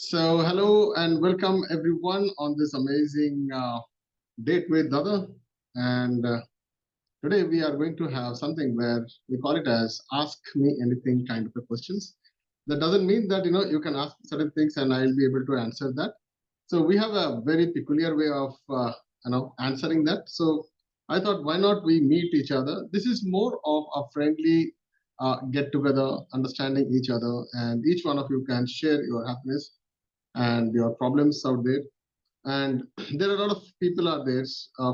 So, hello and welcome everyone on this amazing date with Dada. And today we are going to have something where we call it as Ask Me Anything kind of a questions. That doesn't mean that you can ask certain things and I'll be able to answer that. So we have a very peculiar way of answering that. So I thought, why not we meet each other? This is more of a friendly get together, understanding each other, and each one of you can share your happiness and your problems out there. And there are a lot of people out there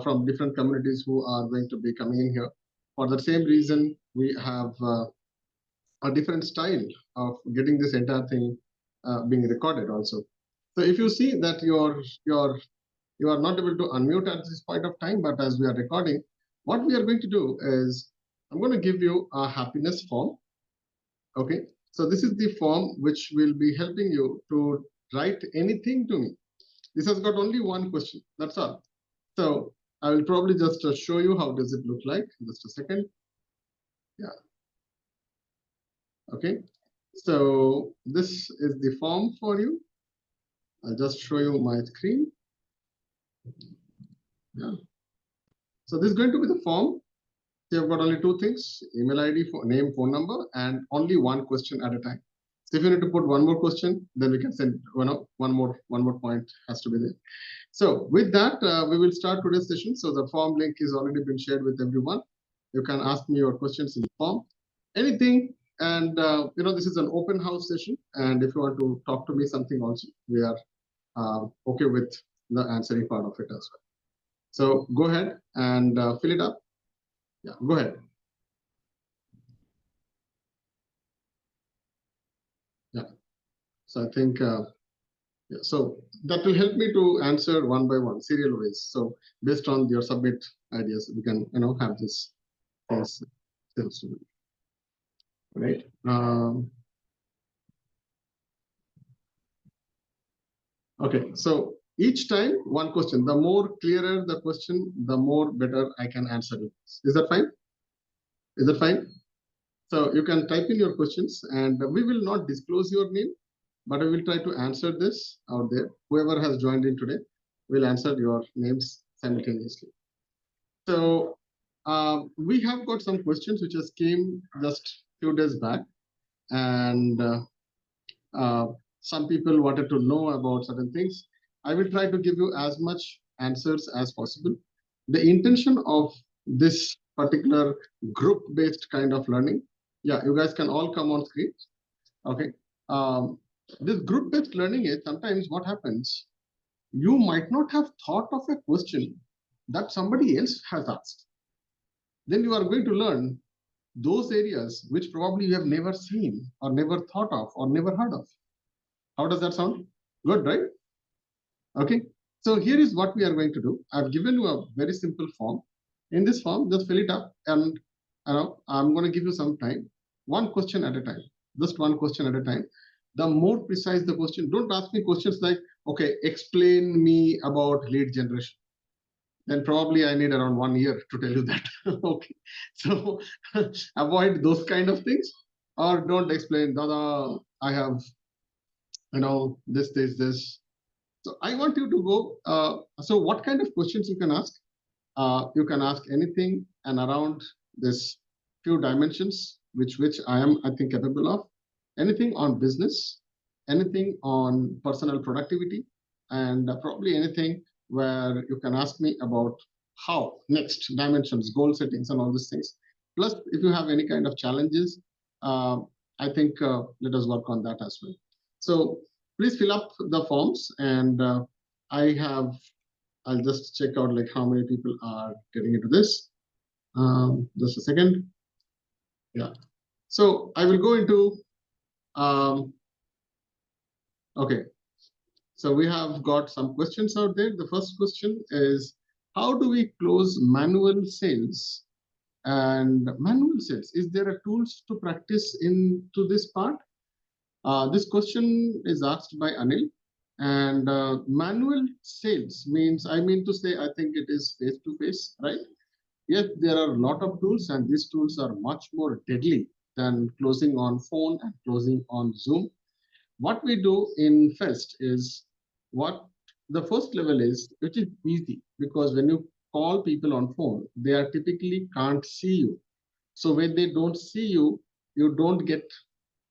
from different communities who are going to be coming in here. For the same reason, we have a different style of getting this entire thing being recorded also. So if you see that you are not able to unmute at this point of time, but as we are recording, what we are going to do is I'm going to give you a happiness form. Okay, so this is the form which will be helping you to write anything to me. This has got only one question. That's all. So I will probably just show you how does it look like. Just a second. Yeah. Okay. So this is the form for you. I'll just show you my screen. Yeah. So this is going to be the form. So you've got only two things: email ID, name, phone number, and only one question at a time. So if you need to put one more question, then we can send one more point has to be there. So with that, we will start today's session. So the form link is already been shared with everyone. You can ask me your questions in the form, anything. And this is an open house session. And if you want to talk to me something also, we are okay with the answering part of it as well. So go ahead and fill it up. Yeah, go ahead. Yeah. So I think. Yeah, so that will help me to answer one by one, serial ways. So based on your submit ideas, we can have this right. Okay, so each time one question. The more clearer the question, the more better I can answer it. Is that fine? Is that fine? So you can type in your questions, and we will not disclose your name, but I will try to answer this out there. Whoever has joined in today will answer your names simultaneously. So we have got some questions which just came just few days back, and some people wanted to know about certain things. I will try to give you as much answers as possible. The intention of this particular group-based kind of learning, yeah, you guys can all come on screen. Okay. This group-based learning is sometimes what happens, you might not have thought of a question that somebody else has asked. Then you are going to learn those areas which probably you have never seen or never thought of or never heard of. How does that sound? Good, right? Okay. So here is what we are going to do. I've given you a very simple form. In this form, just fill it up, and I'm going to give you some time. One question at a time. Just one question at a time. The more precise the question, don't ask me questions like, okay, explain me about lead generation. Then probably I need around 1 year to tell you that. Okay. So avoid those kind of things, or don't explain, Dada, I have, this. So I want you to go. So what kind of questions you can ask? You can ask anything and around this few dimensions, which I think, capable of. Anything on business, anything on personal productivity, and probably anything where you can ask me about how next dimensions, goal settings, and all these things. Plus, if you have any kind of challenges, I think let us work on that as well. So please fill up the forms, and I'll just check out like how many people are getting into this. Just a second. Yeah. So I will go into. Okay. So we have got some questions out there. The first question is, how do we close manual sales? And manual sales, is there a tools to practice into this part? This question is asked by Anil. And manual sales means, I mean to say, I think it is face-to-face, right? Yes, there are a lot of tools, and these tools are much more deadly than closing on phone and closing on Zoom. what we do in Fest is what the first level is, which is easy because when you call people on phone, they are typically can't see you. So when they don't see you, you don't get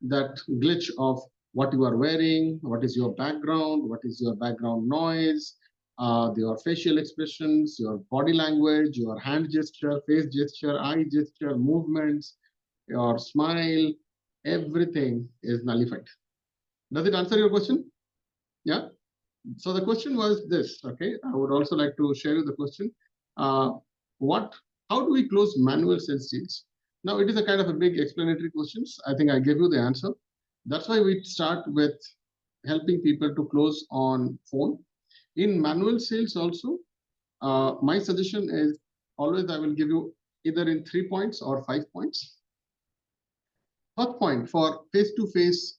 that glitch of what you are wearing, what is your background, what is your background noise, your facial expressions, your body language, your hand gesture, face gesture, eye gesture, movements, your smile, everything is nullified. Does it answer your question? Yeah. So the question was this. Okay, I would also like to share you the question. Uh, what? How do we close manual sales deals? Now it is a kind of a big explanatory questions. I think I gave you the answer. That's why we start with helping people to close on phone. In manual sales also, my suggestion is always I will give you either in 3 points or 5 points. First point for face-to-face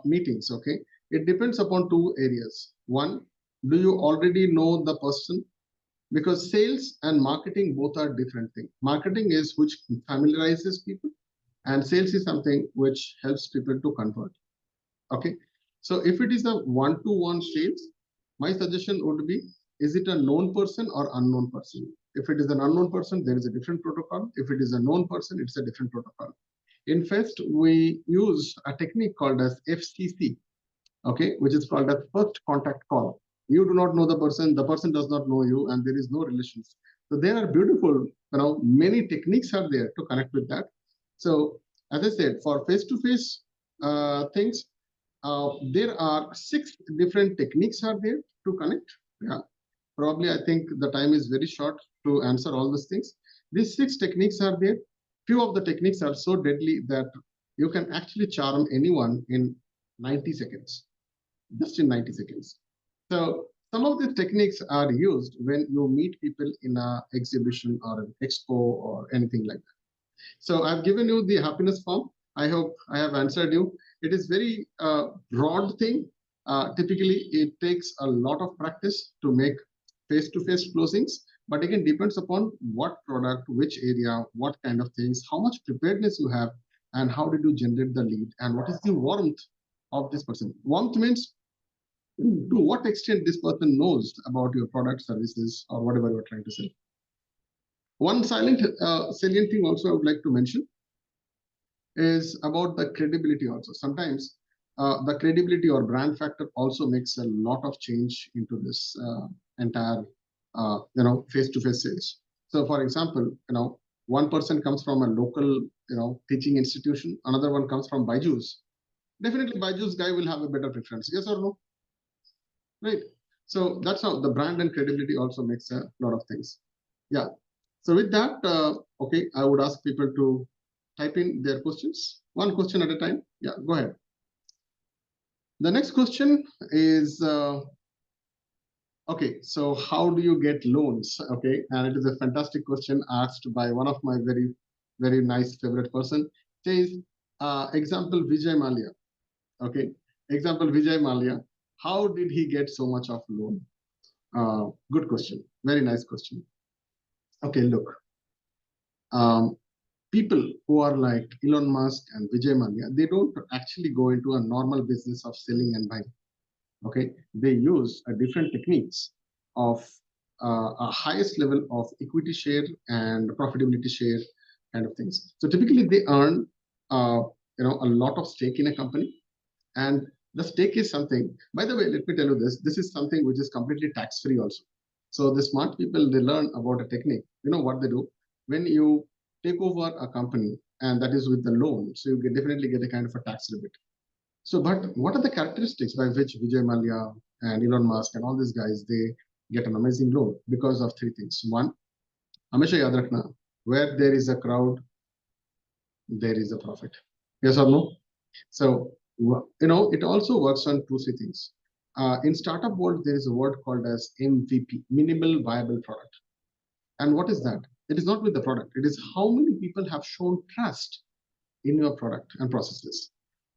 meetings, okay, it depends upon two areas. One, do you already know the person? Because sales and marketing both are different things. Marketing is which familiarizes people, and sales is something which helps people to convert. Okay, so if it is a one-to-one sales, my suggestion would be, is it a known person or unknown person? If it is an unknown person, there is a different protocol. If it is a known person, it's a different protocol. In Fest, we use a technique called as FCC, okay, which is called a first contact call. You do not know the person does not know you, and there is no relations. So they are beautiful. Many techniques are there to connect with that. So as I said, for face-to-face things, there are 6 different techniques are there to connect. Yeah, probably I think the time is very short to answer all those things. These 6 techniques are there. Few of the techniques are so deadly that you can actually charm anyone in 90 seconds, just in 90 seconds. So some of these techniques are used when you meet people in an exhibition or an expo or anything like that. So I've given you the happiness form. I hope I have answered you. It is very broad thing. Typically, it takes a lot of practice to make face-to-face closings, but again, depends upon what product, which area, what kind of things, how much preparedness you have, and how did you generate the lead, and what is the warmth of this person. Warmth means to what extent this person knows about your product, services, or whatever you're trying to sell. One salient thing also I would like to mention is about the credibility also. Sometimes the credibility or brand factor also makes a lot of change into this entire face-to-face sales. So for example, one person comes from a local teaching institution, another one comes from Byju's. Definitely Byju's guy will have a better preference, yes or no? Right. So that's how the brand and credibility also makes a lot of things. Yeah. So with that, okay, I would ask people to type in their questions, one question at a time. Yeah, go ahead. The next question is, okay, so how do you get loans? Okay, and it is a fantastic question asked by one of my very, very nice favorite person. Says, example Vijay Malia. Okay, example Vijay Malia. How did he get so much of loan? Good question. Very nice question. Okay, look. People who are like Elon Musk and Vijay Malia, they don't actually go into a normal business of selling and buying. Okay, they use a different techniques of a highest level of equity share and profitability share kind of things. So typically they earn a lot of stake in a company, and the stake is something. By the way, let me tell you this. This is something which is completely tax free also. So the smart people, they learn about a technique. You know what they do when you take over a company, and that is with the loan. So you definitely get a kind of a tax rebate. So, but what are the characteristics by which Vijay Malia and Elon Musk and all these guys, they get an amazing loan? Because of 3 things. One, Hamisha Yad Rakhna, where there is a crowd, there is a profit. Yes or no? So, it also works on 2, 3 things. In startup world, there is a word called as MVP, minimal viable product. And what is that? It is not with the product. It is how many people have shown trust in your product and processes.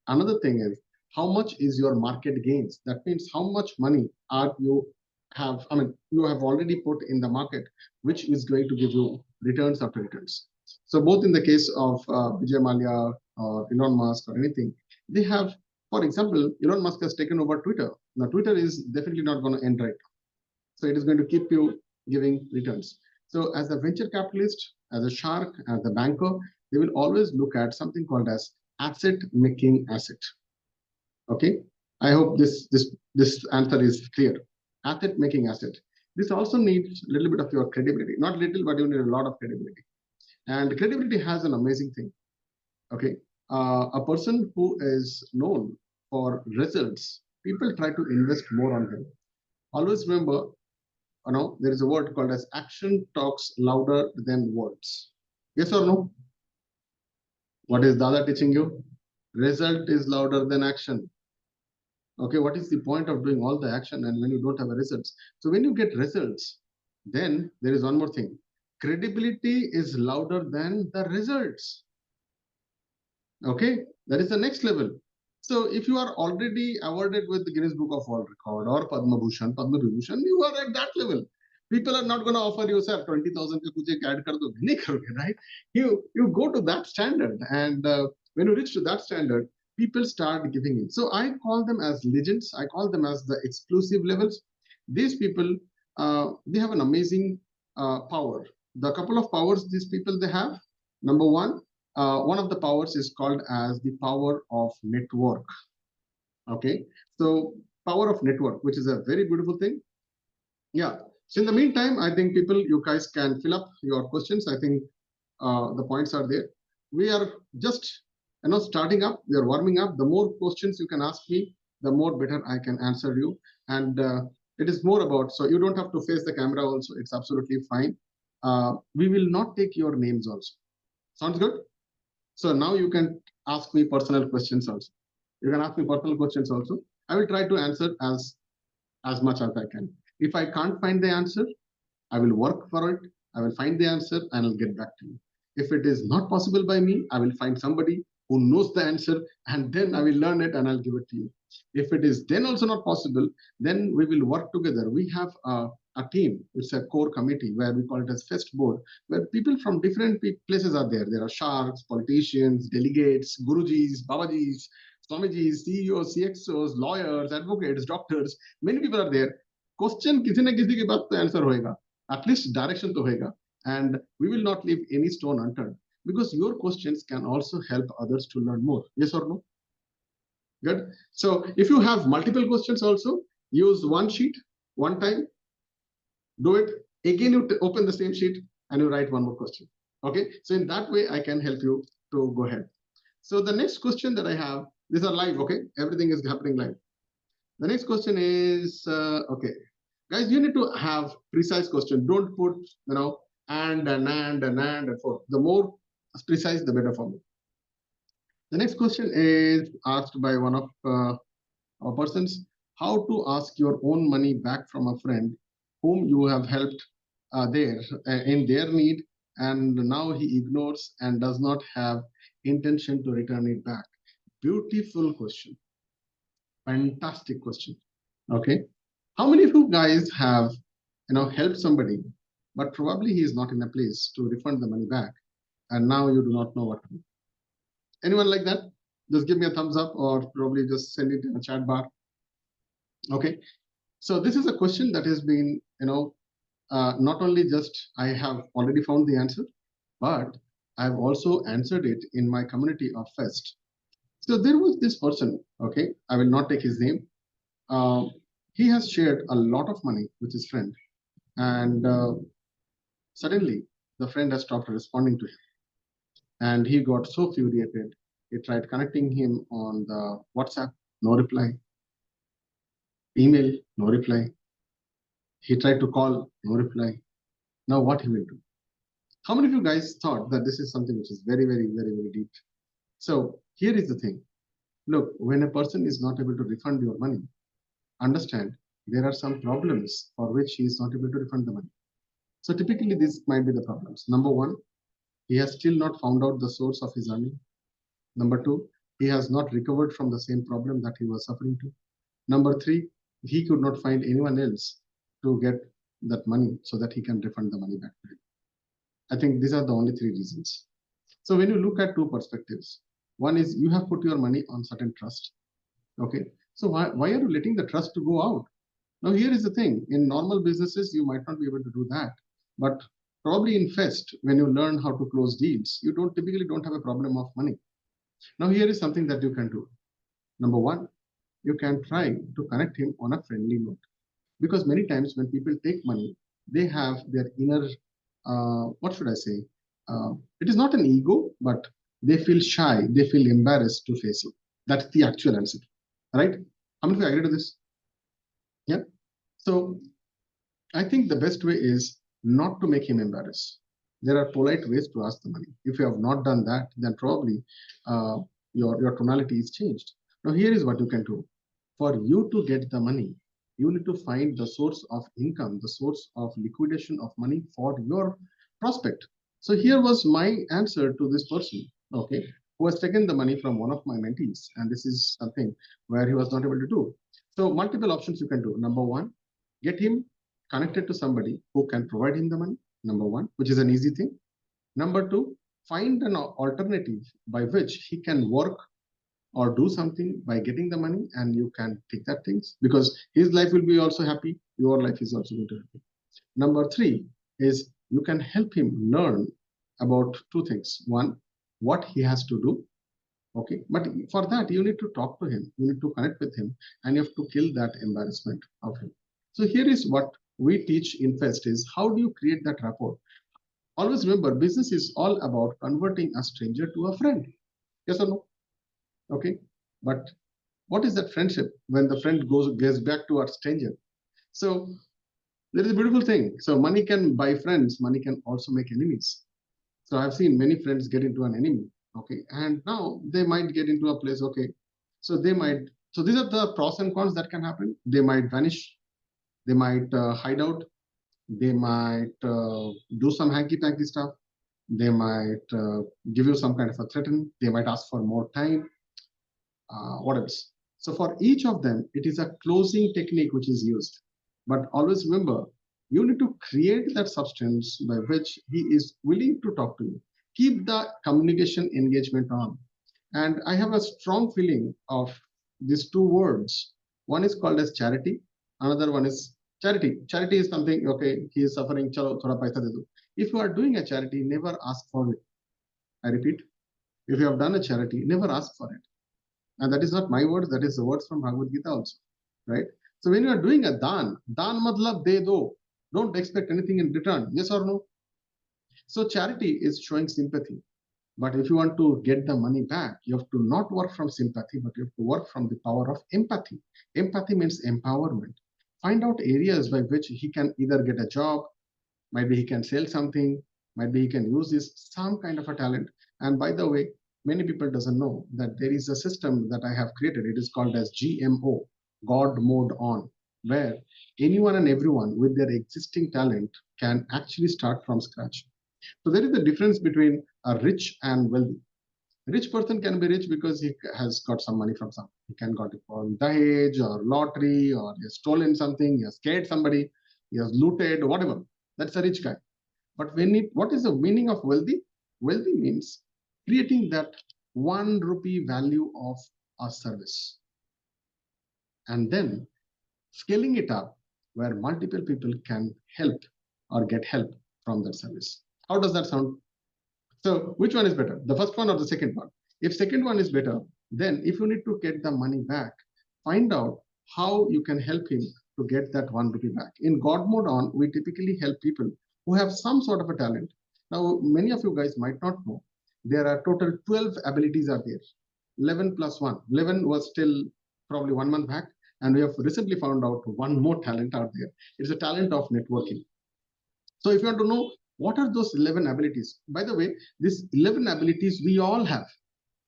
Another thing is how much is your market gains. That means how much money are you have. I mean, you have already put in the market, which is going to give you returns after returns. So both in the case of Vijay Malia or Elon Musk or anything, they have For example, Elon Musk has taken over Twitter. Now, Twitter is definitely not going to end right now. So it is going to keep you giving returns. So as a venture capitalist, as a shark, as a banker, they will always look at something called as asset making asset. Okay. I hope this answer is clear. Asset making asset. This also needs a little bit of your credibility. Not little, but you need a lot of credibility. And credibility has an amazing thing. Okay. A person who is known for results, people try to invest more on him. Always remember, there is a word called as action talks louder than words. Yes or no? What is Dada teaching you? Result is louder than action. Okay, what is the point of doing all the action and when you don't have a results? So when you get results, then there is one more thing. Credibility is louder than the results. Okay, that is the next level. So if you are already awarded with the Guinness Book of World Record or Padma Bhushan, Padma Vibhushan, you are at that level. People are not going to offer you, sir, 20,000 ka kuch ek add kar do. Nahi karoge, right? You go to that standard, and when you reach to that standard, people start giving in. So I call them as legends. I call them as the exclusive levels. These people, they have an amazing power. The couple of powers these people they have. Number one of the powers is called as the power of network. Okay, so power of network, which is a very beautiful thing. Yeah. So in the meantime, I think people, you guys can fill up your questions. I think the points are there. We are just starting up. We are warming up. The more questions you can ask me, the more better I can answer you. And it is more about, so you don't have to face the camera also. It's absolutely fine. We will not take your names also. Sounds good? So now you can ask me personal questions also. You can ask me personal questions also. I will try to answer as much as I can. If I can't find the answer, I will work for it. I will find the answer and I'll get back to you. If it is not possible by me, I will find somebody who knows the answer and then I will learn it and I'll give it to you. If it is then also not possible, then we will work together. We have a team. It's a core committee where we call it as Fest Board, where people from different places are there. There are sharks, politicians, delegates, gurujis, babajis, swamijis, CEOs, CXOs, lawyers, advocates, doctors. Many people are there. Question किसी न किसी के बाद तो answer होएगा. At least direction to hoega, and we will not leave any stone unturned because your questions can also help others to learn more. Yes or no? Good. So if you have multiple questions also, use one sheet one time, do it again, you open the same sheet and you write one more question. Okay, so in that way I can help you to go ahead. So the next question that I have, these are live. Okay, everything is happening live. The next question is okay, guys, you need to have precise question. Don't put, and for. The more precise, the better for me. The next question is asked by one of our persons. How to ask your own money back from a friend whom you have helped in their need, and now he ignores and does not have intention to return it back. Beautiful question. Fantastic question. Okay. How many of you guys have, helped somebody, but probably he is not in a place to refund the money back, and now you do not know what to do? Anyone like that? Just give me a thumbs up, or probably just send it in a chat bar. Okay. So this is a question that has been, not only just I have already found the answer, but I've also answered it in my community of Fest. So there was this person. Okay, I will not take his name. He has shared a lot of money with his friend, and suddenly the friend has stopped responding to him, and he got so furiated. He tried connecting him on the WhatsApp, no reply. Email, no reply. He tried to call, no reply. Now what he will do? How many of you guys thought that this is something which is very, very, very, very deep? So here is the thing. Look, when a person is not able to refund your money, understand there are some problems for which he is not able to refund the money. So typically these might be the problems. Number one, he has still not found out the source of his earning. Number two, he has not recovered from the same problem that he was suffering to. Number three, he could not find anyone else to get that money so that he can refund the money back to him. I think these are the only three reasons. So when you look at two perspectives, one is you have put your money on certain trust. Okay, so why are you letting the trust to go out? Now, here is the thing. In normal businesses, you might not be able to do that. But probably in Fest, when you learn how to close deals, you don't typically don't have a problem of money. Now, here is something that you can do. Number one, you can try to connect him on a friendly note. Because many times when people take money, they have their inner, what should I say? It is not an ego, but they feel shy, they feel embarrassed to face it. That's the actual answer, right? How many of you agree to this? Yeah. So I think the best way is not to make him embarrassed. There are polite ways to ask the money. If you have not done that, then probably uh, your tonality is changed. Now, here is what you can do. For you to get the money, you need to find the source of income, the source of liquidation of money for your prospect. So here was my answer to this person, okay, who has taken the money from one of my mentees, and this is something where he was not able to do. So multiple options you can do. Number one, get him connected to somebody who can provide him the money, number one, which is an easy thing. Number two, find an alternative by which he can work or do something by getting the money, and you can take that things because his life will be also happy, your life is also going to be happy. Number three is you can help him learn about two things. One, what he has to do. Okay, but for that you need to talk to him, you need to connect with him, and you have to kill that embarrassment of him. So here is what we teach in Fest is how do you create that rapport. Always remember, business is all about converting a stranger to a friend. Yes or no? Okay, but what is that friendship when the friend gets back to a stranger? So there is a beautiful thing. So money can buy friends, money can also make enemies. So I've seen many friends get into an enemy. Okay, and now they might get into a place. Okay, so they might. So these are the pros and cons that can happen. They might vanish. They might hide out. They might do some hanky panky stuff. They might give you some kind of a threaten. They might ask for more time. What else? So for each of them, it is a closing technique which is used. But always remember, you need to create that substance by which he is willing to talk to you. Keep the communication engagement on. And I have a strong feeling of these two words. One is called as charity. Another one is charity. Charity is something, okay, he is suffering, chalo, thoda paisa de do. If you are doing a charity, never ask for it. I repeat, if you have done a charity, never ask for it. And that is not my words, that is the words from Bhagavad Gita also, right? So when you are doing a dan matlab de do, don't expect anything in return, yes or no? So charity is showing sympathy. But if you want to get the money back, you have to not work from sympathy, but you have to work from the power of empathy. Empathy means empowerment. Find out areas by which he can either get a job, maybe he can sell something, maybe he can use this some kind of a talent. And by the way, many people doesn't know that there is a system that I have created. It is called as GMO, God Mode On, where anyone and everyone with their existing talent can actually start from scratch. So there is a difference between a rich and wealthy. A rich person can be rich because he has got some money from something. He can got it from Dahej or lottery, or he has stolen something, he has scared somebody, he has looted, whatever. That's a rich guy. But what is the meaning of wealthy? Wealthy means creating that 1 rupee value of a service and then scaling it up where multiple people can help or get help from that service. How does that sound? So which one is better, the first one or the second one? If second one is better, then if you need to get the money back, find out how you can help him to get that 1 rupee back. In God Mode On, we typically help people who have some sort of a talent. Now, many of you guys might not know, there are total 12 abilities are there. 11 plus 1. 11 was still probably 1 month back, and we have recently found out one more talent out there. It's a talent of networking. So if you want to know what are those 11 abilities, by the way, these 11 abilities we all have.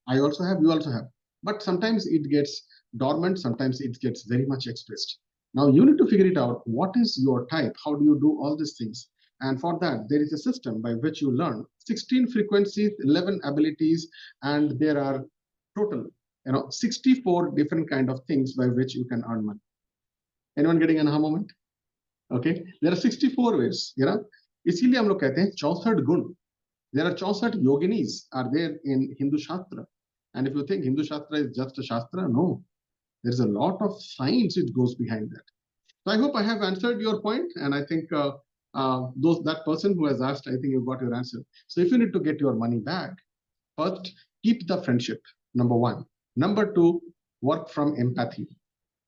I also have, you also have. But sometimes it gets dormant, sometimes it gets very much expressed. Now you need to figure it out. What is your type? How do you do all these things? And for that, there is a system by which you learn 16 frequencies, 11 abilities, and there are total, 64 different kind of things by which you can earn money. Anyone getting an aha moment? Okay, there are 64 ways, इसीलिए हम लोग कहते हैं 64 गुण. There are 64 yoginis are there in Hindu Shastra. And if you think Hindu Shastra is just a Shastra, no. There's a lot of science which goes behind that. So I hope I have answered your point, and I think that person who has asked, I think you got your answer. So if you need to get your money back, first keep the friendship. Number one. Number two, work from empathy.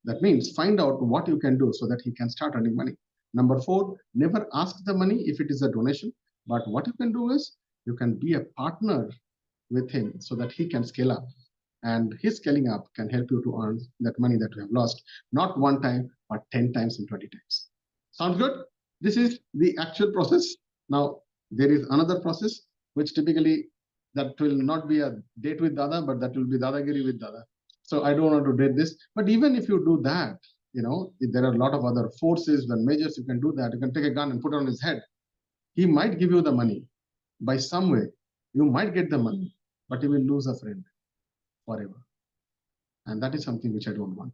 That means find out what you can do so that he can start earning money. Number four, never ask the money if it is a donation. But what you can do is you can be a partner with him so that he can scale up. And his scaling up can help you to earn that money that you have lost, not one time, but 10 times and 20 times. Sounds good? This is the actual process. Now, there is another process, which typically that will not be a date with Dada, but that will be Dadagiri with Dada. So I don't want to date this. But even if you do that, there are a lot of other forces and measures you can do that. You can take a gun and put it on his head. He might give you the money by some way. You might get the money, but you will lose a friend forever. And that is something which I don't want.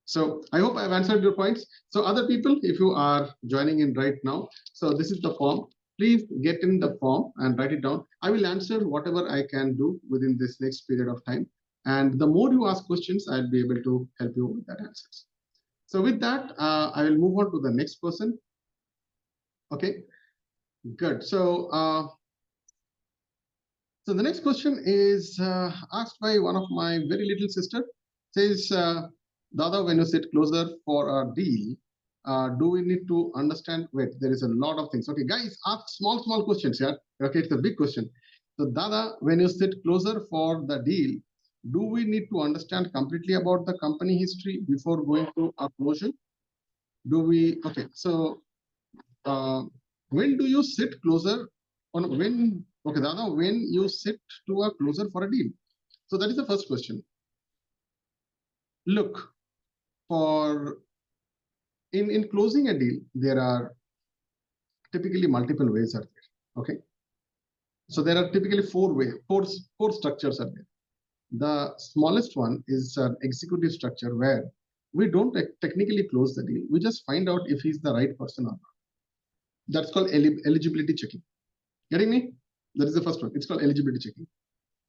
So I hope I've answered your points. So other people, if you are joining in right now, so this is the form. Please get in the form and write it down. I will answer whatever I can do within this next period of time. And the more you ask questions, I'll be able to help you with that answers. So with that, I will move on to the next person. Okay, good. So the next question is asked by one of my very little sister. Says, Dada, when you sit closer for a deal, do we need to understand? Wait, there is a lot of things. Okay, guys, ask small questions here. Okay, it's a big question. So Dada, when you sit closer for the deal, do we need to understand completely about the company history before going to a closure? Do we? Okay, so when do you sit closer on when? Okay, Dada, when you sit to a closer for a deal? So that is the first question. Look, for in closing a deal, there are typically multiple ways are there. Okay, so there are typically four structures are there. The smallest one is an executive structure where we don't technically close the deal. We just find out if he's the right person or not. That's called eligibility checking. Getting me? That is the first one. It's called eligibility checking.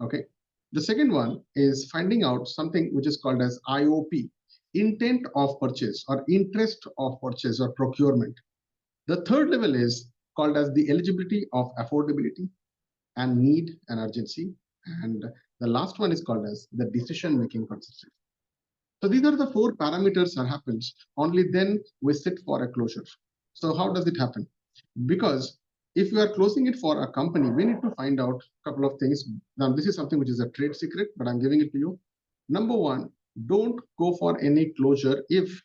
Okay. The second one is finding out something which is called as IOP, intent of purchase or interest of purchase or procurement. The third level is called as the eligibility of affordability and need and urgency. And the last one is called as the decision-making consistency. So these are the four parameters that happens. Only then we sit for a closure. So how does it happen? Because if we are closing it for a company, we need to find out a couple of things. Now, this is something which is a trade secret, but I'm giving it to you. Number one, don't go for any closure if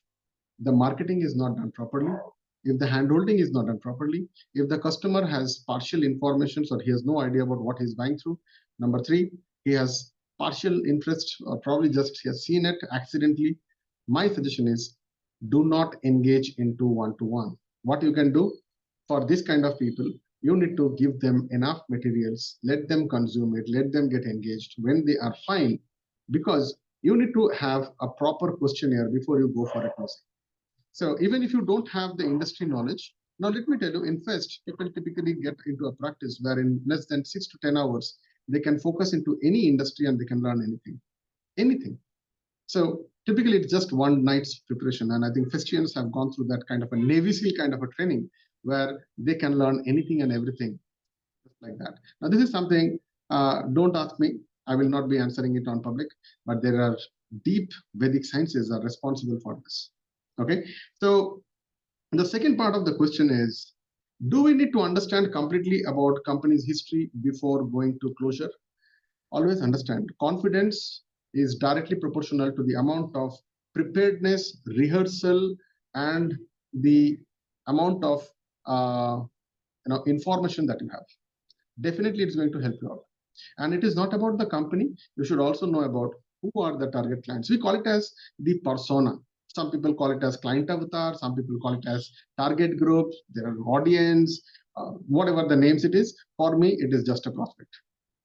the marketing is not done properly, if the handholding is not done properly, if the customer has partial information or he has no idea about what he's buying through. Number three, he has partial interest or probably just he has seen it accidentally. My suggestion is do not engage into one-to-one. What you can do for this kind of people, you need to give them enough materials, let them consume it, let them get engaged. When they are fine, because you need to have a proper questionnaire before you go for a closing. So even if you don't have the industry knowledge, now let me tell you, in FEST, people typically get into a practice where in less than 6 to 10 hours, they can focus into any industry and they can learn anything. So typically it's just one night's preparation. And I think Festians have gone through that kind of a Navy SEAL kind of a training where they can learn anything and everything just like that. Now, this is something, don't ask me. I will not be answering it on public, but there are deep Vedic sciences are responsible for this. Okay, so the second part of the question is, do we need to understand completely about company's history before going to closure? Always understand, confidence is directly proportional to the amount of preparedness, rehearsal, and the amount of information that you have. Definitely, it's going to help you out. And it is not about the company. You should also know about who are the target clients. We call it as the persona. Some people call it as client avatar. Some people call it as target group. There are audience, whatever the names it is. For me, it is just a prospect.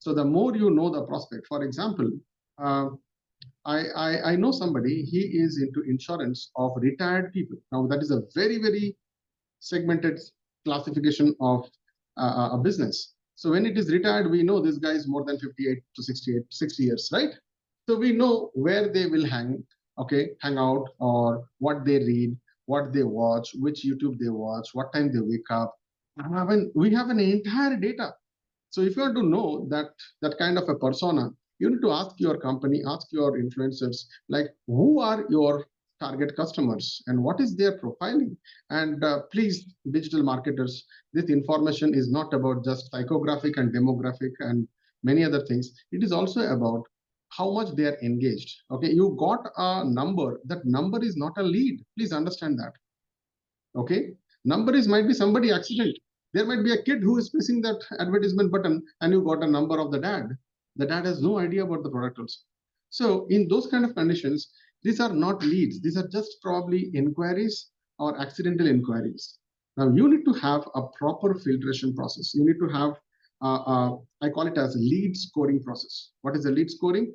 So the more you know the prospect, for example, I know somebody, he is into insurance of retired people. Now that is a very, very segmented classification of a business. So when it is retired, we know this guy is more than 58 to 60 years, right? So we know where they will hang okay, hang out, or what they read, what they watch, which YouTube they watch, what time they wake up. We have an entire data. So if you want to know that kind of a persona, you need to ask your company, ask your influencers, like who are your target customers and what is their profiling. And please, digital marketers, this information is not about just psychographic and demographic and many other things. It is also about how much they are engaged. Okay, you got a number. That number is not a lead. Please understand that. Okay, number is might be somebody accident. There might be a kid who is pressing that advertisement button and you got a number of the dad has no idea about the product also. So in those kind of conditions, these are not leads, these are just probably inquiries or accidental inquiries. Now you need to have a proper filtration process. You need to have I call it as lead scoring process. What is the lead scoring?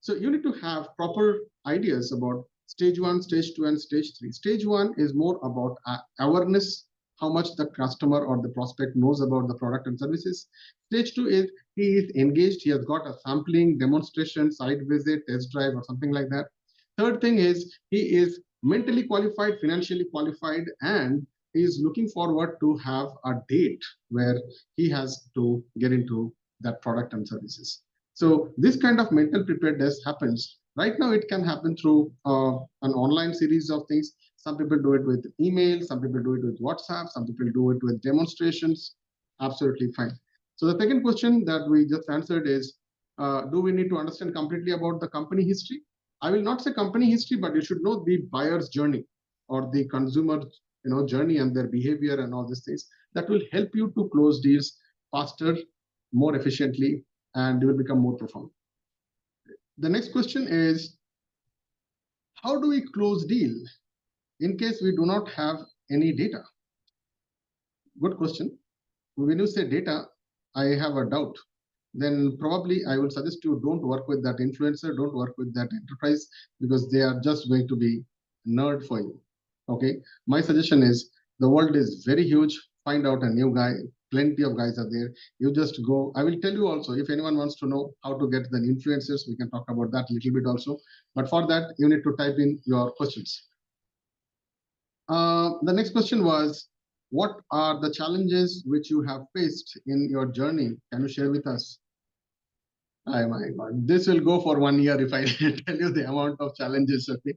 So you need to have proper ideas about stage one, stage two, and stage three. Stage one is more about awareness, how much the customer or the prospect knows about the product and services. Stage two is he is engaged, he has got a sampling, demonstration, site visit, test drive, or something like that. Third thing is he is mentally qualified, financially qualified, and he is looking forward to have a date where he has to get into that product and services. So this kind of mental preparedness happens. Right now, it can happen through an online series of things. Some people do it with email, some people do it with WhatsApp, some people do it with demonstrations. Absolutely fine. So the second question that we just answered is, do we need to understand completely about the company history? I will not say company history, but you should know the buyer's journey or the consumer journey and their behavior and all these things. That will help you to close deals faster, more efficiently, and you will become more profound. The next question is, how do we close deal in case we do not have any data? Good question. When you say data, I have a doubt. Then probably I would suggest you don't work with that influencer, don't work with that enterprise, because they are just going to be nerd for you. Okay. My suggestion is, the world is very huge. Find out a new guy. Plenty of guys are there. You just go. I will tell you also, if anyone wants to know how to get the influencers, we can talk about that a little bit also. But for that, you need to type in your questions. The next question was, what are the challenges which you have faced in your journey? Can you share with us? Oh my God, this will go for 1 year if I tell you the amount of challenges. Okay.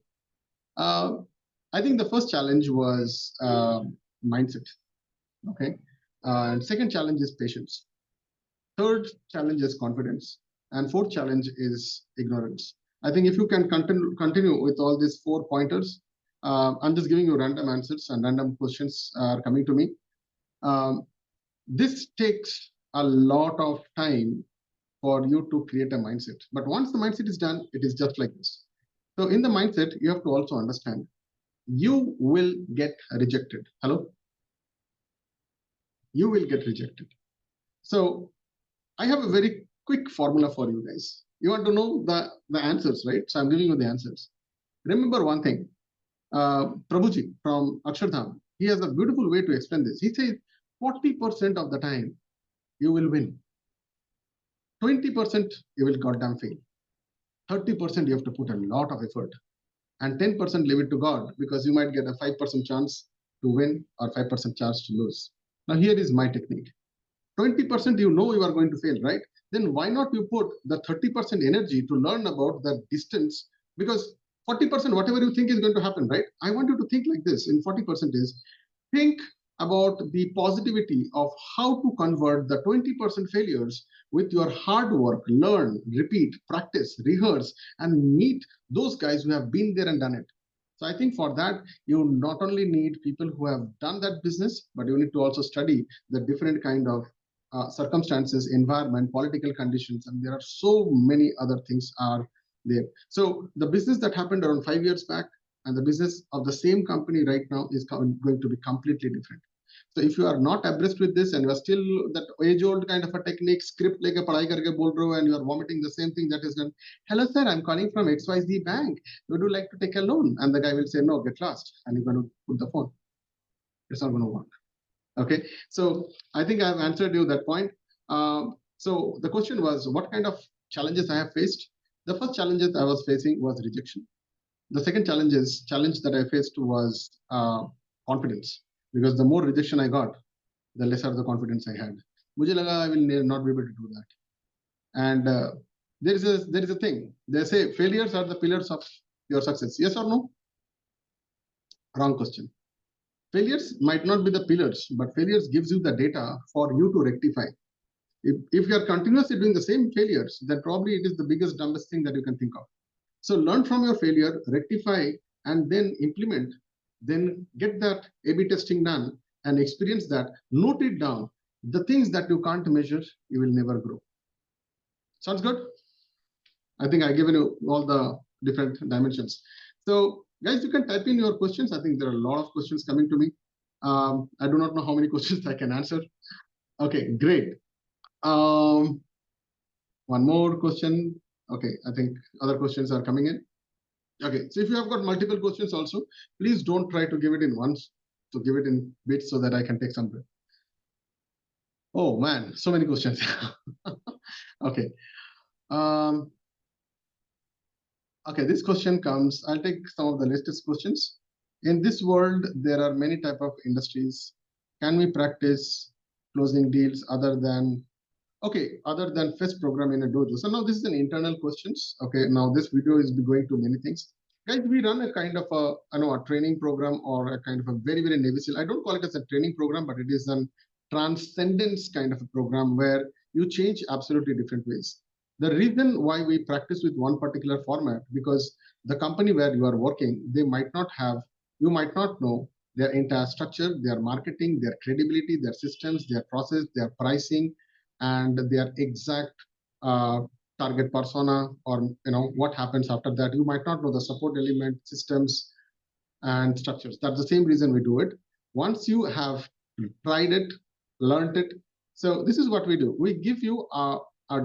I think the first challenge was mindset. Okay. And second challenge is patience. Third challenge is confidence. And fourth challenge is ignorance. I think if you can continue with all these 4 pointers, I'm just giving you random answers and random questions are coming to me. This takes a lot of time for you to create a mindset. But once the mindset is done, it is just like this. So in the mindset, you have to also understand, you will get rejected. Hello? You will get rejected. So I have a very quick formula for you guys. You want to know the answers, right? So I'm giving you the answers. Remember one thing. Prabhuji from Akshardham, he has a beautiful way to explain this. He says 40% of the time you will win. 20% you will goddamn fail. 30% you have to put a lot of effort. And 10% leave it to God, because you might get a 5% chance to win or 5% chance to lose. Now here is my technique. 20% you know you are going to fail, right? Then why not you put the 30% energy to learn about the distance? Because 40%, whatever you think is going to happen, right? I want you to think like this in 40% is, think about the positivity of how to convert the 20% failures with your hard work, learn, repeat, practice, rehearse, and meet those guys who have been there and done it. So I think for that, you not only need people who have done that business, but you need to also study the different kind of circumstances, environment, political conditions, and there are so many other things are there. So the business that happened around 5 years back and the business of the same company right now is going to be completely different. So if you are not abreast with this and you are still that age-old kind of a technique, script like a padhai karke bol rahe ho, and you are vomiting the same thing that is done. Hello, sir, I'm calling from XYZ Bank. Would you like to take a loan? And the guy will say, no, get lost. And you're going to put the phone. It's not going to work. Okay, so I think I've answered you that point. So the question was, what kind of challenges I have faced? The first challenges I was facing was rejection. The second challenge that I faced was confidence, because the more rejection I got, the lesser the confidence I had. मुझे लगा I will not be able to do that. And there is a thing. They say failures are the pillars of your success. Yes or no? Wrong question. Failures might not be the pillars, but failures gives you the data for you to rectify. If you are continuously doing the same failures, then probably it is the biggest, dumbest thing that you can think of. So learn from your failure, rectify, and then implement. Then get that A/B testing done and experience that. Note it down. The things that you can't measure, you will never grow. Sounds good? I think I've given you all the different dimensions. So guys, you can type in your questions. I think there are a lot of questions coming to me. I do not know how many questions I can answer. Okay, great. One more question. Okay, I think other questions are coming in. Okay, so if you have got multiple questions also, please don't try to give it in once. So give it in bits so that I can take some breath. Oh man, so many questions. Okay. Okay, this question comes, I'll take some of the latest questions. In this world, there are many type of industries. Can we practice closing deals other than fetch program in a dojo? So now this is an internal questions. Okay, now this video is going to many things. Guys, we run a kind of a training program, or a kind of a very, very Navy SEAL. I don't call it as a training program, but it is a transcendence kind of a program where you change absolutely different ways. The reason why we practice with one particular format, because the company where you are working, you might not know their entire structure, their marketing, their credibility, their systems, their process, their pricing, and their exact target persona, or what happens after that. You might not know the support element, systems, and structures. That's the same reason we do it. Once you have tried it, learned it, so this is what we do. We give you a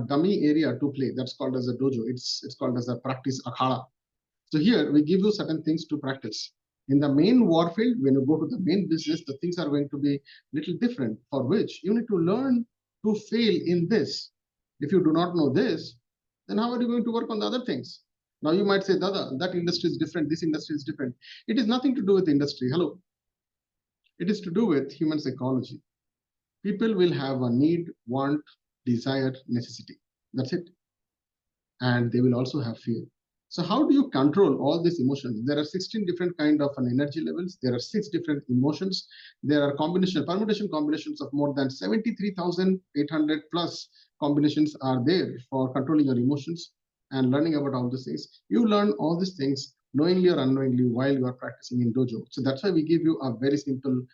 dummy area to play. That's called as a dojo. It's called as a practice akhada. So here we give you certain things to practice. In the main warfield, when you go to the main business, the things are going to be little different, for which you need to learn to fail in this. If you do not know this, then how are you going to work on the other things? Now you might say, Dada, that industry is different, this industry is different. It is nothing to do with industry. Hello. It is to do with human psychology. People will have a need, want, desire, necessity. That's it. And they will also have fear. So how do you control all these emotions? There are 16 different kind of energy levels. There are 6 different emotions. There are permutation combinations of more than 73,800 plus combinations are there for controlling your emotions and learning about all these things. You learn all these things knowingly or unknowingly while you are practicing in dojo. So that's why we give you a very simple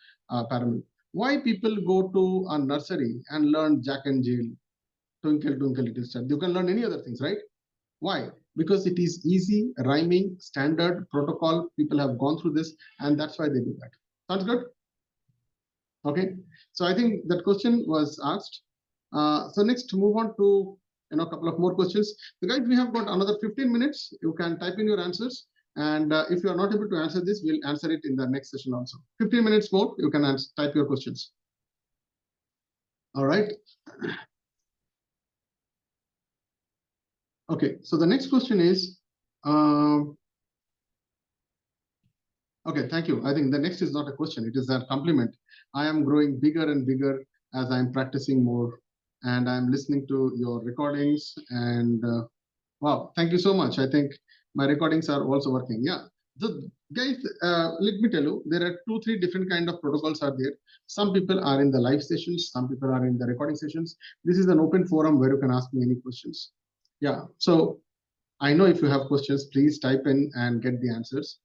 pyramid. Why people go to a nursery and learn Jack and Jill, Twinkle Twinkle Little Star? You can learn any other things, right? Why? Because it is easy, rhyming, standard, protocol. People have gone through this, and that's why they do that. Sounds good? Okay. So I think that question was asked. So next, move on to a couple of more questions. So guys, we have got another 15 minutes. You can type in your answers. And if you are not able to answer this, we'll answer it in the next session also. 15 minutes more, you can type your questions. All right. Okay, so the next question is, okay, thank you. I think the next is not a question, it is a compliment. I am growing bigger and bigger as I'm practicing more, and I'm listening to your recordings, and wow, thank you so much. I think my recordings are also working. Yeah. So guys, let me tell you, there are 2-3 different kind of protocols are there. Some people are in the live sessions, some people are in the recording sessions. This is an open forum where you can ask me any questions. Yeah, so I know if you have questions, please type in and get the answers.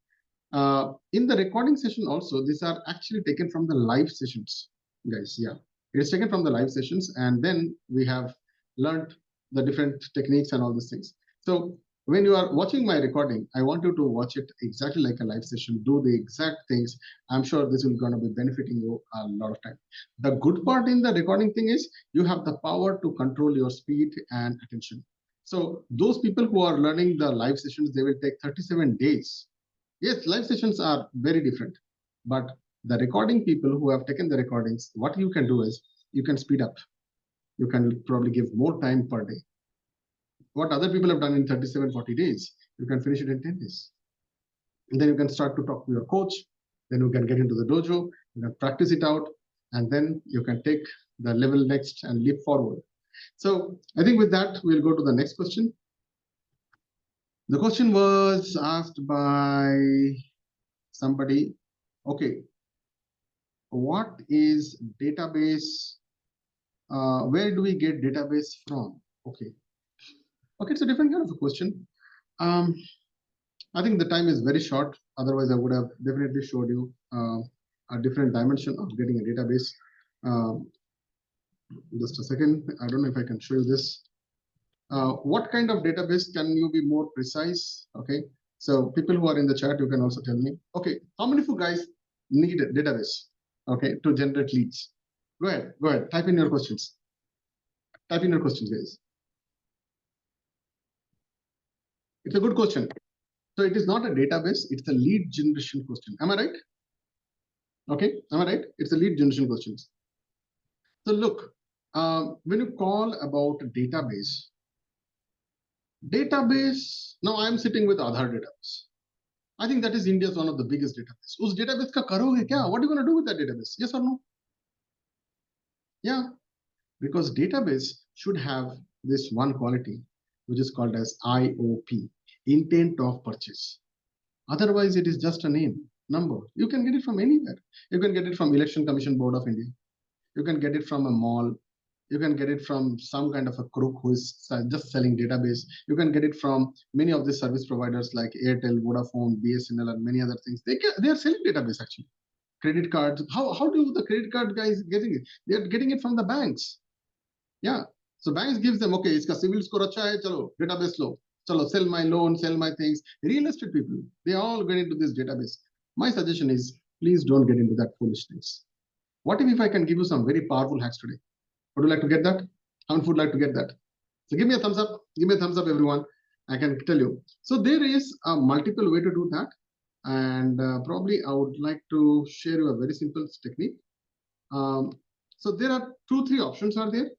In the recording session also, these are actually taken from the live sessions, guys. Yeah, it is taken from the live sessions, and then we have learned the different techniques and all these things. So when you are watching my recording, I want you to watch it exactly like a live session, do the exact things. I'm sure this will gonna be benefiting you a lot of time. The good part in the recording thing is you have the power to control your speed and attention. So those people who are learning the live sessions, they will take 37 days. Yes, live sessions are very different, but the recording people who have taken the recordings, what you can do is you can speed up. You can probably give more time per day. What other people have done in 37, 40 days, you can finish it in 10 days. And then you can start to talk to your coach. Then you can get into the dojo, you can practice it out, and then you can take the level next and leap forward. So I think with that, we'll go to the next question. The question was asked by somebody. Okay, what is database? Where do we get database from? Okay, it's a different kind of a question. I think the time is very short. Otherwise, I would have definitely showed you a different dimension of getting a database. Just a second. I don't know if I can show you this. What kind of database? Can you be more precise? Okay. So people who are in the chat, you can also tell me. Okay. How many of you guys need a database? Okay, to generate leads. Go ahead. Go ahead. Type in your questions. Type in your questions, guys. It's a good question. So it is not a database. It's a lead generation question. Am I right? Okay. Am I right? It's a lead generation questions. So look, when you call about a database, now I am sitting with Aadhaar database. I think that is India's one of the biggest database. Us database ka karoge kya? What are you going to do with that database? Yes or no? Yeah, because database should have this one quality, which is called as IOP, intent of purchase. Otherwise, it is just a name, number. You can get it from anywhere. You can get it from Election Commission Board of India. You can get it from a mall. You can get it from some kind of a crook who is just selling database. You can get it from many of the service providers like Airtel, Vodafone, BSNL, and many other things. They are selling database actually. Credit cards. How do the credit card guys getting it? They are getting it from the banks. Yeah. So banks gives them, okay, iska civil score acha hai, chalo, database lo. Chalo, sell my loan, sell my things. Real estate people, they all get into this database. My suggestion is, please don't get into that foolish things. What if I can give you some very powerful hacks today? Would you like to get that? How many would like to get that? So give me a thumbs up. Give me a thumbs up, everyone. I can tell you. So there is a multiple way to do that. And probably I would like to share you a very simple technique. So there are 2-3 options are there.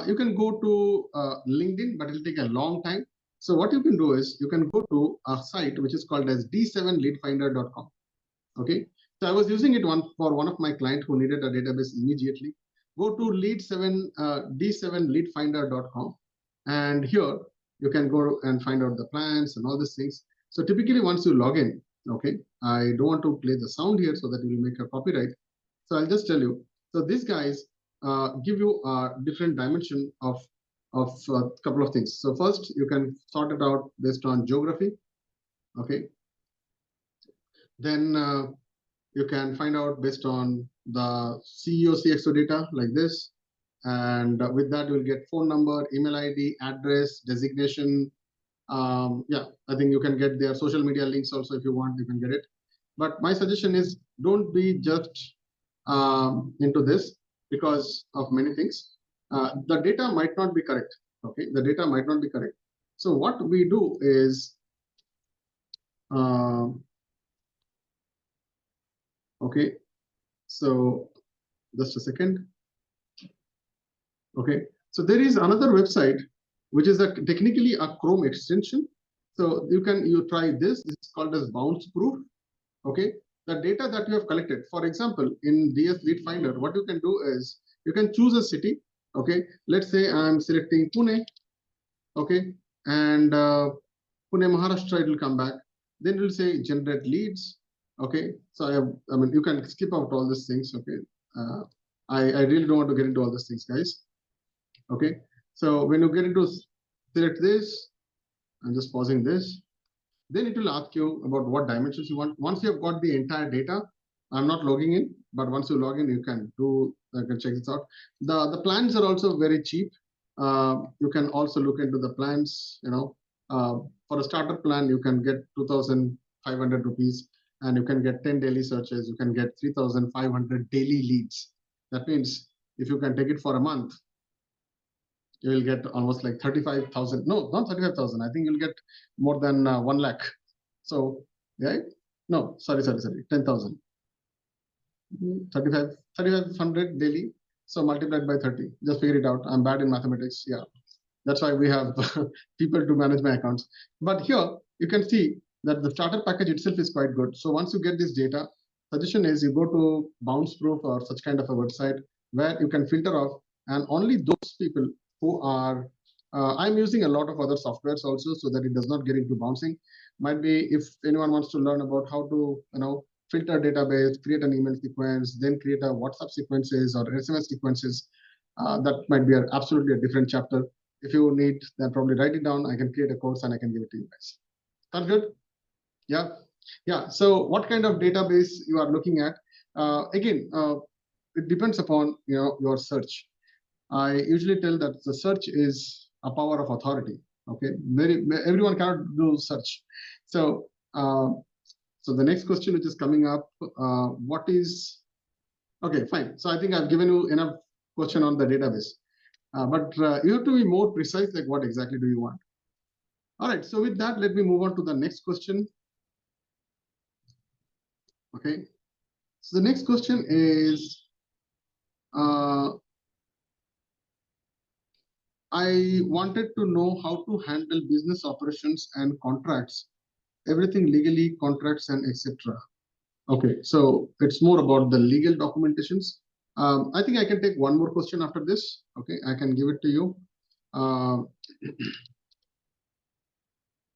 You can go to LinkedIn, but it'll take a long time. So what you can do is you can go to a site which is called as d7leadfinder.com. Okay. So I was using it for one of my clients who needed a database immediately. Go to d7leadfinder.com, and here you can go and find out the plans and all these things. So typically once you log in, okay, I don't want to play the sound here so that it will make a copyright. So I'll just tell you. So these guys give you a different dimension of a couple of things. So first, you can sort it out based on geography. Okay. Then you can find out based on the CEO CXO data like this. And with that, you'll get phone number, email ID, address, designation. Yeah, I think you can get their social media links also if you want, you can get it. But my suggestion is don't be just into this because of many things. The data might not be correct. Okay, the data might not be correct. So what we do is, okay, so just a second. Okay, so there is another website which is technically a Chrome extension. So you try this. This is called as bounce proof. Okay, the data that you have collected. For example, in DS Lead Finder, what you can do is you can choose a city. Okay, let's say I'm selecting Pune. Okay, and Pune, Maharashtra, it will come back. Then it will say generate leads. Okay, so I mean, you can skip out all these things. Okay, I really don't want to get into all these things, guys. Okay, so when you get into select this, I'm just pausing this. Then it will ask you about what dimensions you want. Once you have got the entire data, I'm not logging in, but once you log in, you can check this out. The plans are also very cheap. You can also look into the plans. You know, for a starter plan, you can get 2,500 rupees, and you can get 10 daily searches. You can get 3,500 daily leads. That means if you can take it for a month, you will get almost like 35,000. No, not 35,000. I think you'll get more than 1 lakh. So, right? No, sorry, 10,000. 3,500 daily. So multiplied by 30. Just figure it out. I'm bad in mathematics. Yeah. That's why we have people to manage my accounts. But here you can see that the starter package itself is quite good. So once you get this data, suggestion is you go to Bounce Proof or such kind of a website where you can filter off, and only those people who are I'm using a lot of other softwares also so that it does not get into bouncing. Might be if anyone wants to learn about how to filter database, create an email sequence, then create a WhatsApp sequences or SMS sequences, that might be absolutely a different chapter. If you need, then probably write it down. I can create a course and I can give it to you guys. Sounds good? Yeah. So what kind of database you are looking at? Again, it depends upon your search. I usually tell that the search is a power of authority. Okay, everyone cannot do search. So so the next question which is coming up, what is okay? Fine. So I think I've given you enough question on the database, but you have to be more precise. Like what exactly do you want? All right. So with that, let me move on to the next question. Okay. So the next question is, I wanted to know how to handle business operations and contracts, everything legally, contracts and etc. Okay, so it's more about the legal documentations. I think I can take one more question after this. Okay, I can give it to you. Uh,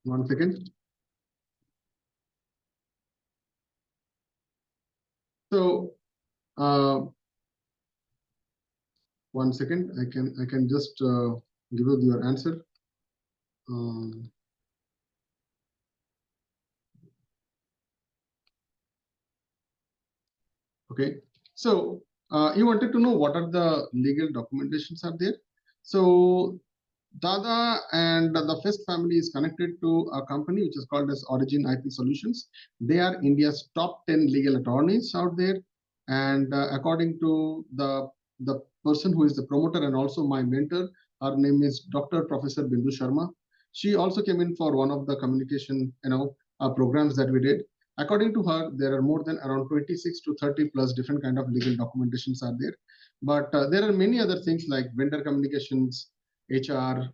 1 second. So, 1 second. I can just give you your answer. Okay, so you wanted to know what are the legal documentations are there. So Dada and the Fest family is connected to a company which is called as Origin IP Solutions. They are India's top 10 legal attorneys out there. And according to the person who is the promoter and also my mentor, her name is Dr. Professor Bindu Sharma. She also came in for one of the communication, programs that we did. According to her, there are more than around 26 to 30 plus different kind of legal documentations are there. But there are many other things like vendor communications, HR,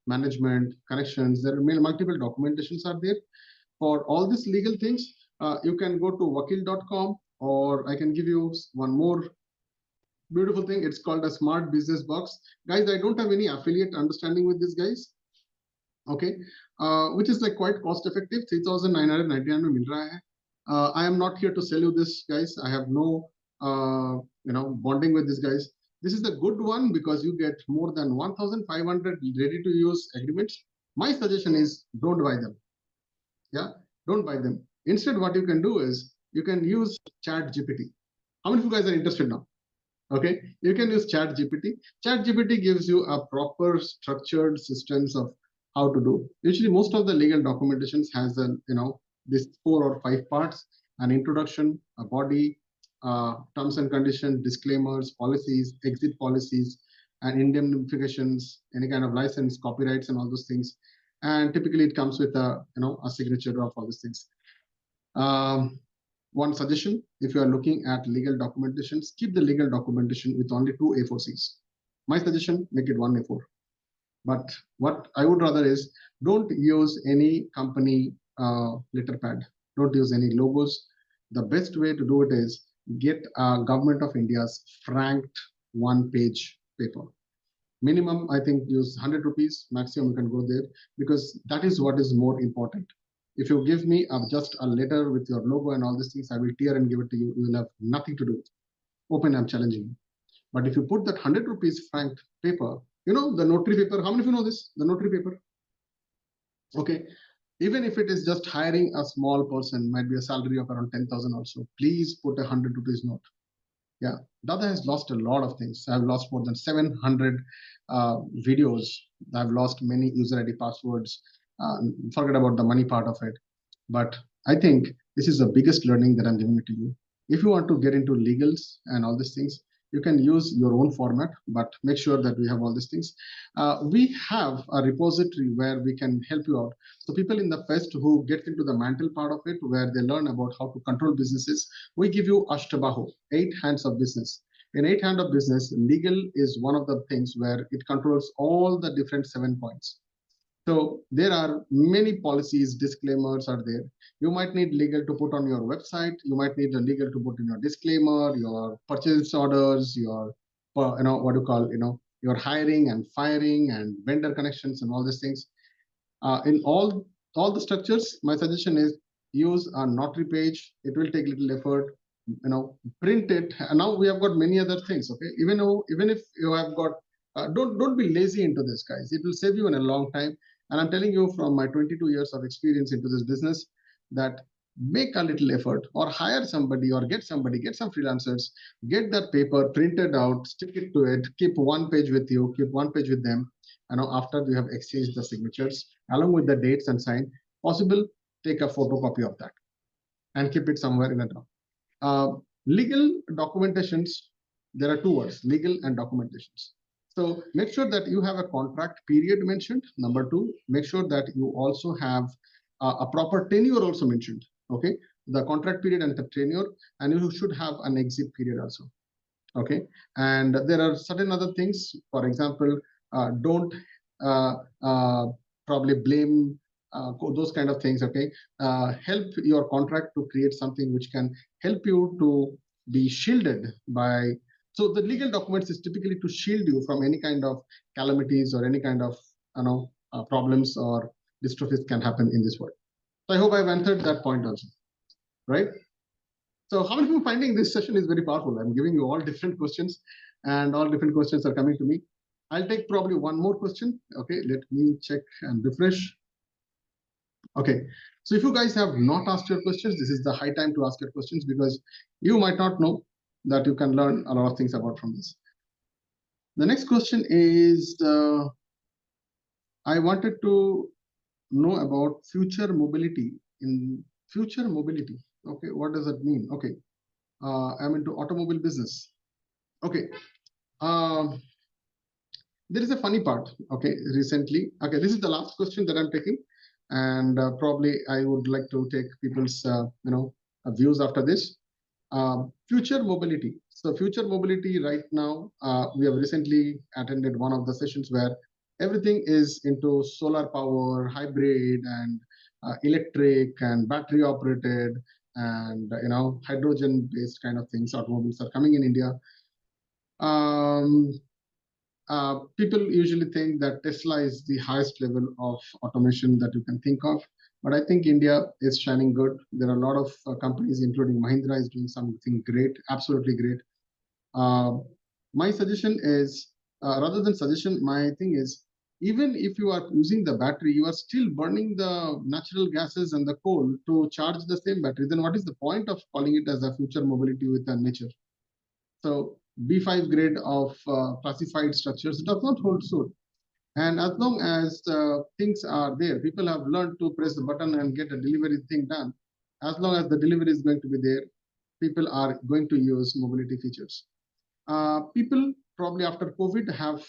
management, connections. There are multiple documentations are there. For all these legal things, you can go to wakil.com, or I can give you one more beautiful thing. It's called a Smart Business Box. Guys, I don't have any affiliate understanding with this, guys. Okay, which is like quite cost effective. 3,999 में मिल रहा है. I am not here to sell you this, guys. I have no bonding with these guys. This is the good one because you get more than 1,500 ready to use agreements. My suggestion is don't buy them. Yeah, don't buy them. Instead, what you can do is you can use Chat GPT. How many of you guys are interested now? Okay, you can use Chat GPT. Chat GPT gives you a proper structured systems of how to do. Usually, most of the legal documentations has a this 4 or 5 parts: an introduction, a body, terms and conditions, disclaimers, policies, exit policies, and indemnifications, any kind of license, copyrights, and all those things. And typically, it comes with a signature of all these things. One suggestion, if you are looking at legal documentation, keep the legal documentation with only 2 A4Cs. My suggestion, make it 1 A4. But what I would rather is don't use any company letterpad. Don't use any logos. The best way to do it is get Government of India's franked 1-page paper. Minimum, I think, use 100 rupees. Maximum, you can go there because that is what is more important. If you give me just a letter with your logo and all these things, I will tear and give it to you. You will have nothing to do. Open, I'm challenging you. But if you put that 100 rupees franked paper, the notary paper, how many of you know this? The notary paper? Okay. Even if it is just hiring a small person, might be a salary of around 10,000 also, please put 100 rupees note. Yeah, Dada has lost a lot of things. I've lost more than 700 videos. I've lost many user ID passwords. Forget about the money part of it. But I think this is the biggest learning that I'm giving it to you. If you want to get into legals and all these things, you can use your own format, but make sure that we have all these things. We have a repository where we can help you out. So people in the Fest who get into the mantle part of it, where they learn about how to control businesses, we give you Ashtabaho, 8 hands of business. In 8 hand of business, legal is one of the things where it controls all the different 7 points. So there are many policies, disclaimers are there. You might need legal to put on your website. You might need a legal to put in your disclaimer, your purchase orders, your, what do you call, your hiring and firing and vendor connections and all these things. In all the structures, my suggestion is use a notary page. It will take little effort. Print it. And now we have got many other things. Okay, even if you have got, don't be lazy into this, guys. It will save you in a long time. And I'm telling you from my 22 years of experience into this business that make a little effort or hire somebody or get some freelancers, get that paper printed out, stick it to it, keep one page with you, keep one page with them. After you have exchanged the signatures along with the dates and sign, possible, take a photocopy of that and keep it somewhere in a drawer. Legal documentations, there are two words, legal and documentations. So make sure that you have a contract period mentioned. Number two, make sure that you also have a proper tenure also mentioned. Okay, the contract period and the tenure, and you should have an exit period also. Okay, and there are certain other things. For example, don't probably blame those kind of things. Okay, help your contract to create something which can help you to be shielded by. So the legal documents is typically to shield you from any kind of calamities or any kind of problems or dystrophies can happen in this world. So I hope I've answered that point also, right? So how many people finding this session is very powerful? I'm giving you all different questions and all different questions are coming to me. I'll take probably one more question. Okay, let me check and refresh. Okay, so if you guys have not asked your questions, this is the high time to ask your questions because you might not know that you can learn a lot of things about from this. The next question is, I wanted to know about future mobility. In future mobility, okay, what does that mean? Okay, I'm into automobile business. Okay, there is a funny part. Okay, recently, okay, this is the last question that I'm taking, and probably I would like to take people's views after this. Future mobility. So future mobility right now, we have recently attended one of the sessions where everything is into solar power, hybrid, and electric and battery operated, and hydrogen based kind of things. Automobiles are coming in India. People usually think that Tesla is the highest level of automation that you can think of. But I think India is shining good. There are a lot of companies, including Mahindra, is doing something great, absolutely great. My suggestion is, rather than suggestion, my thing is, even if you are using the battery, you are still burning the natural gases and the coal to charge the same battery. Then what is the point of calling it as a future mobility with the nature? So B5 grade of classified structures does not hold suit. And as long as things are there, people have learned to press the button and get a delivery thing done. As long as the delivery is going to be there, people are going to use mobility features. People probably after COVID have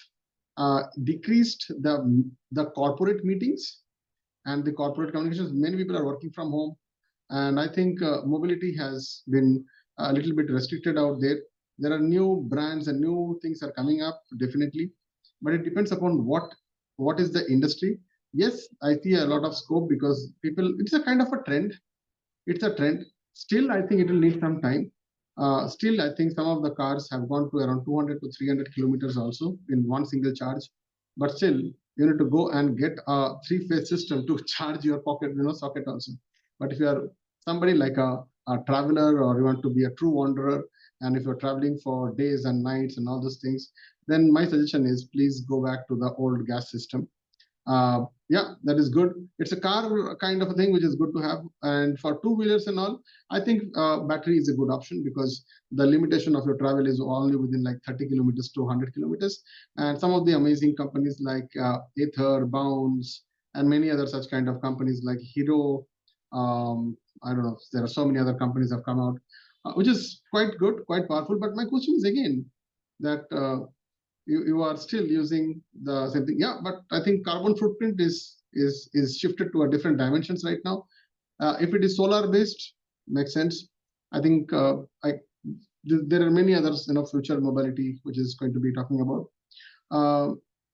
decreased the corporate meetings and the corporate communications. Many people are working from home. And I think mobility has been a little bit restricted out there. There are new brands and new things are coming up, definitely. But it depends upon what is the industry. Yes, I see a lot of scope because people, it's a kind of a trend. It's a trend. Still, I think it will need some time. Still, I think some of the cars have gone to around 200 to 300 kilometers also in one single charge. But still, you need to go and get a three-phase system to charge your pocket, socket also. But if you are somebody like a traveler or you want to be a true wanderer, and if you're traveling for days and nights and all those things, then my suggestion is please go back to the old gas system. Yeah, that is good. It's a car kind of a thing which is good to have. And for two-wheelers and all, I think battery is a good option because the limitation of your travel is only within like 30 kilometers to 100 kilometers. And some of the amazing companies like Ather, Bounce, and many other such kind of companies like Hero, I don't know, there are so many other companies have come out, which is quite good, quite powerful. But my question is again that you are still using the same thing. Yeah, but I think carbon footprint is shifted to a different dimensions right now. If it is solar based, makes sense. I think there are many others, future mobility, which is going to be talking about.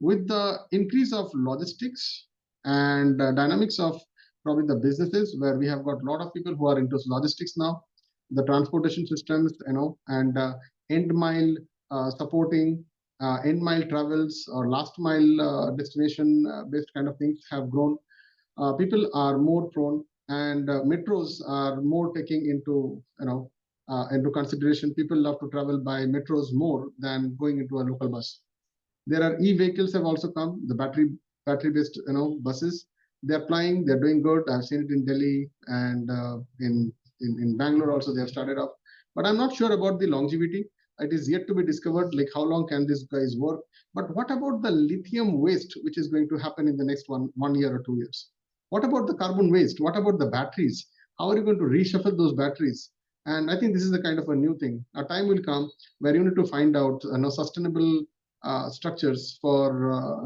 With the increase of logistics and dynamics of probably the businesses where we have got a lot of people who are into logistics now, the transportation systems, and end mile supporting end mile travels or last mile destination based kind of things have grown. People are more prone, and metros are more taking into consideration. People love to travel by metros more than going into a local bus. There are e-vehicles have also come, the battery based buses. They're flying, they're doing good. I've seen it in Delhi and in Bangalore also they have started off. But I'm not sure about the longevity. It is yet to be discovered, like how long can these guys work. But what about the lithium waste, which is going to happen in the next one year or 2 years? What about the carbon waste? What about the batteries? How are you going to reshuffle those batteries? And I think this is the kind of a new thing. A time will come where you need to find out sustainable structures for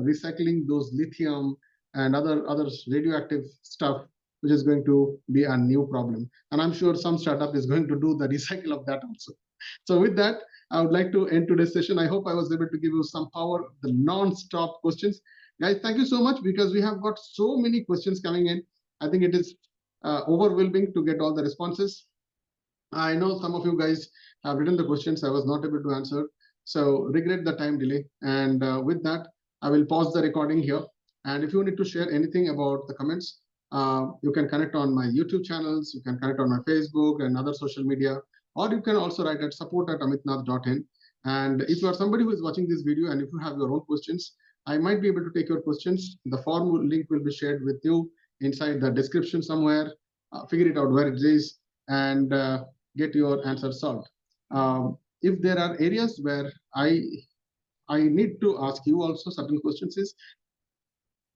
recycling those lithium and other radioactive stuff, which is going to be a new problem. And I'm sure some startup is going to do the recycle of that also. So with that, I would like to end today's session. I hope I was able to give you some power, the non-stop questions. Guys, thank you so much, because we have got so many questions coming in. I think it is overwhelming to get all the responses. I know some of you guys have written the questions I was not able to answer. So regret the time delay. And with that, I will pause the recording here. And if you need to share anything about the comments, you can connect on my YouTube channels, you can connect on my Facebook and other social media, or you can also write at support@amitnath.in. And if you are somebody who is watching this video and if you have your own questions, I might be able to take your questions. The form link will be shared with you inside the description somewhere. Figure it out where it is and get your answer solved. If there are areas where I need to ask you also certain questions is,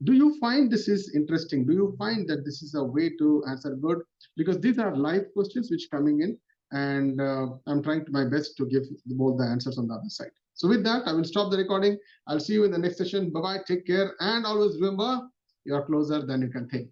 do you find this is interesting? Do you find that this is a way to answer good? Because these are live questions which coming in, and I'm trying my best to give both the answers on the other side. So with that, I will stop the recording. I'll see you in the next session. Bye-bye, take care, and always remember, you're closer than you can think.